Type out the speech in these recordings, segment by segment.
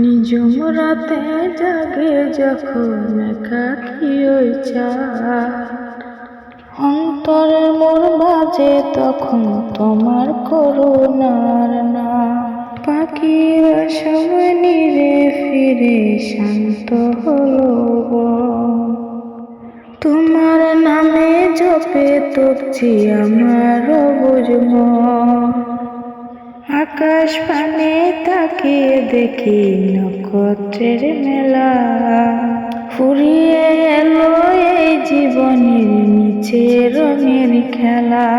নিজম রাতে জাগে যখন একাকী ওই চাঁদ, অন্তরের মোর বাজে তখন তোমার করুণার নাম। পাখিরা সময় নিরে ফিরে শান্ত হলো বন, তোমার নামে জপে তপছি আমার অবুঝ মন। আকাশ পানে তাকিয়ে দেখি নক্ষত্রের মেলা, ফুরিয়ে এলো এই জীবনের নিচে রঙের খেলা।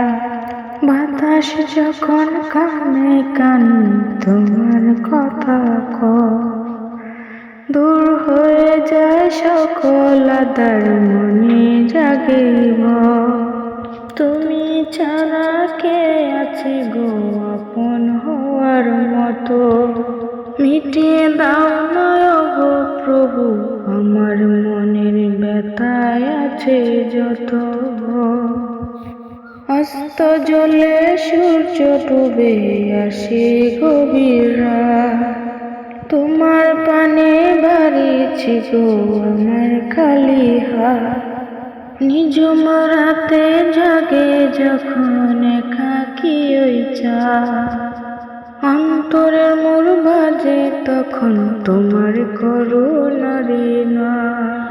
বাতাস যখন কানে কানে তোমার কথা কয়, দূর হয়ে যায় সকল আধার মনে জাগে ভয়। তুমি ছাড়া কে আছে গো আপন হওয়ার মতো, মিটিয়ে দাও নয় গো প্রভু আমার মনের ব্যথায় আছে যত। অস্ত জলে সূর্য ডুবে আসে গভীর রাত, তোমার পানে বাড়িয়েছি গো আমার খালি হাত। নিজম রাতে জাগে যখন একাকী ওই চাঁদ, অন্তরের মোর বাজে তখন তোমার করুণার নাম।